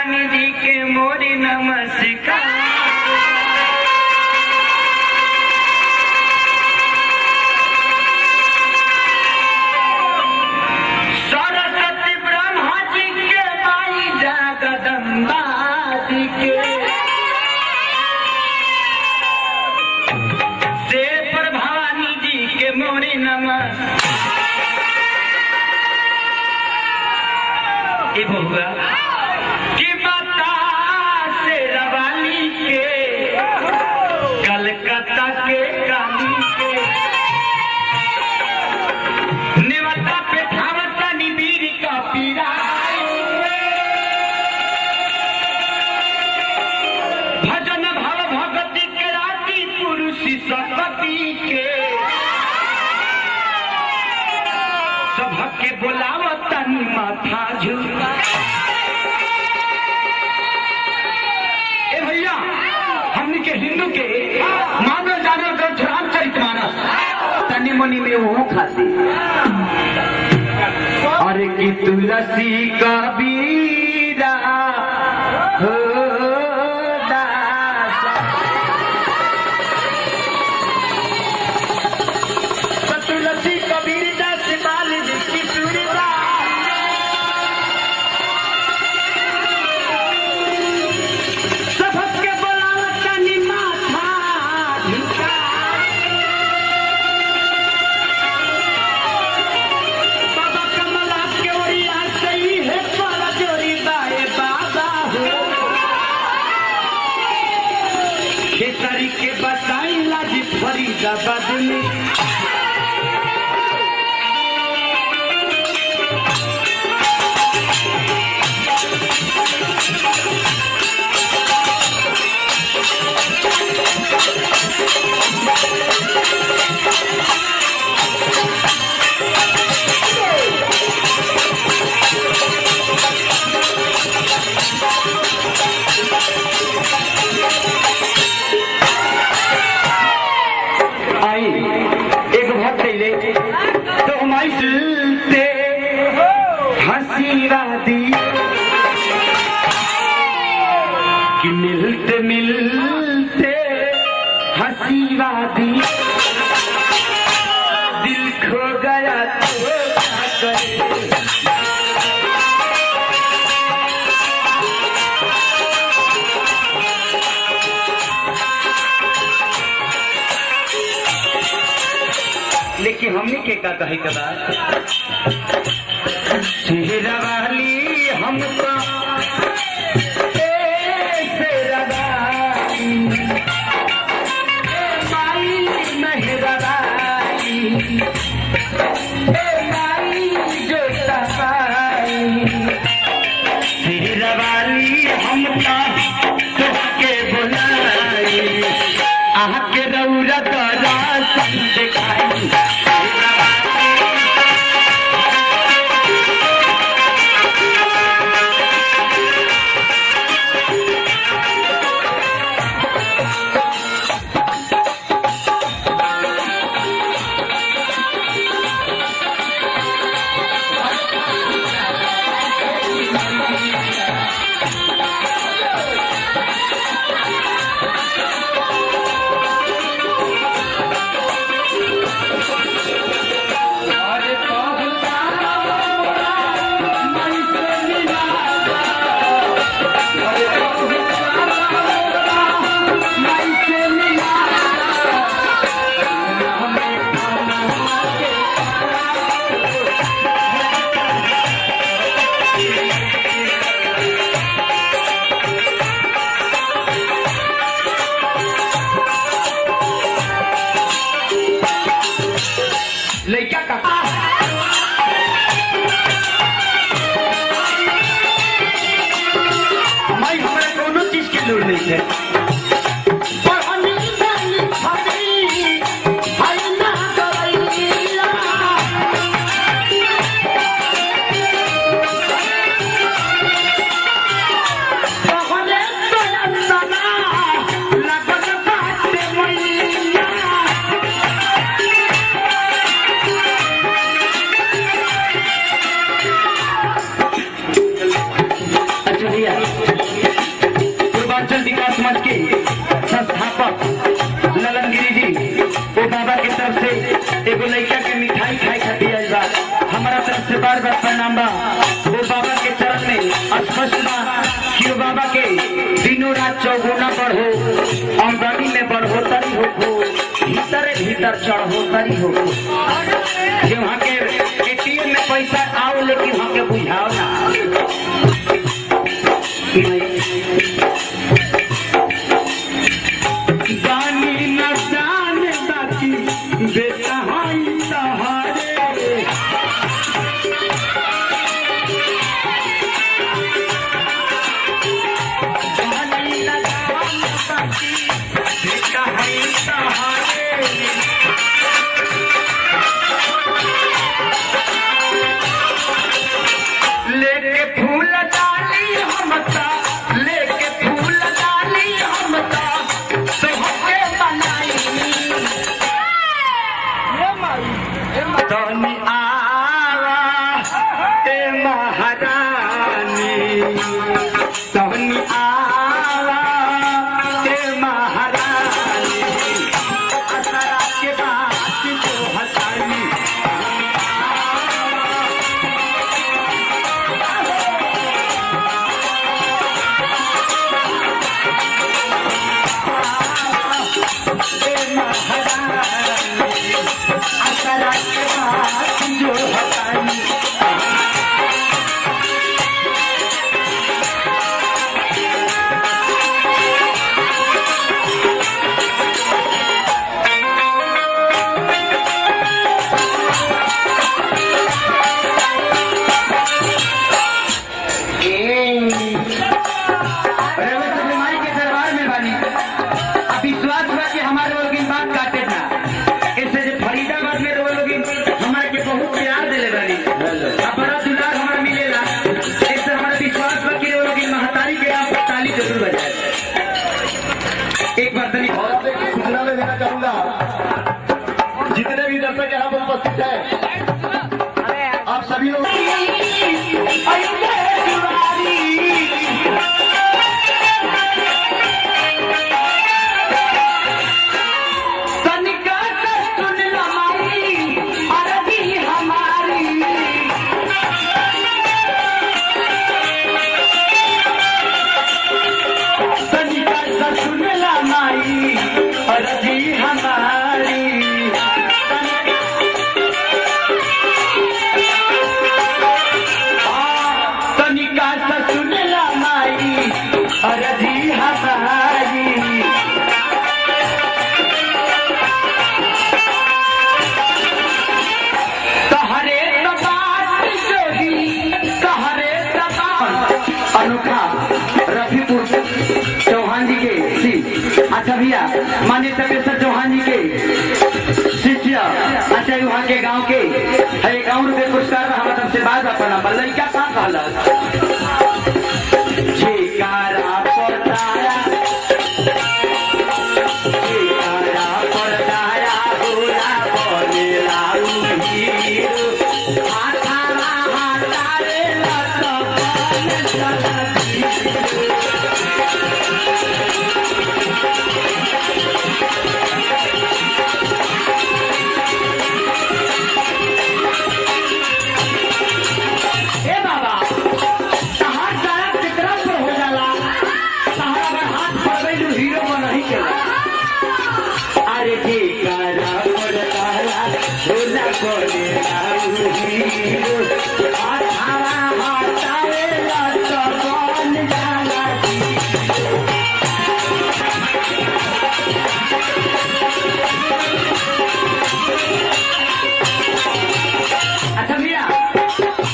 भवानी जी के मोरी नमस्कार। सरस्वती ब्रह्मा जी के माई जगदम्बा जी के शेर भवानी जी के मोरी नमस्कार। बहुआ कि बता से रवाली के कलकत्ता के काली के नेवता पे धावता निबीर का पीरा भजन भाव भगति के राती पुरुष सकती के सबके बोलावता नी माथा झुका। ए भैया हमने के हिंदू के मानव जानव ग्रंथ रामचरितमानस तनी मनी में वो खाती अरे की तुलसी कबीरा हो दासा तुलसी कबीर दास बाली की सुरदा सबके बोलावता नी माथा झुका। बाबा कमला के ओरिया सही है पर जोरी बाए बाबा हो खेसारी के बसाई लाजी फरीदाबाद में आई एक बहुत पहले तो हमारी से हंसी वादी कि मिलते मिलते हंसी वादी दिल खो गया तो क्या करे। लेकिन हमने के का कहे कदा चेहरा वाली हमको वाली हमका के बुलाई आह के रौरा तरा दिखाई एगो लड़का के मिठाई खाई खातिर आइल बा। हमारा तरफ से बार बार प्रणाम बा। वो बाबा के चरण में स्पष्ट बा कि वो बाबा के दिनों रात चौगुना बढ़ो, आमदनी में बढ़ोतरी हो, भीतर भीतर चढ़ोतरी हो। जो वहाँ के एटीएम में पैसा आओ लेकिन वहाँ के बुझाओ ना। जानी न जाने बाकी बेटा हाई सहारे, जानी न जाने बाकी बेटा हाई सहारे। लेके फूल डाली हमता, लेके फूल डाली हमता, सबके बनाई तनी आवा ए महारानी, तनी आवा ए महारानी, असरा के बात जो हटानी। एक बार सूचना में देना चाहूंगा, जितने भी दर्शक यहाँ पर उपस्थित है, आप सभी लोग अच्छा भैया मान्य तपेश्वर चौहान जी के शिष्य, अच्छा वहाँ के गांव के है 1 रुपये पुरस्कार हमारे तरफ से बात अपना लड़का का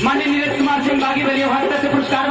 माननीय नीरज कुमार सिंह बागी बलिया पुरस्कार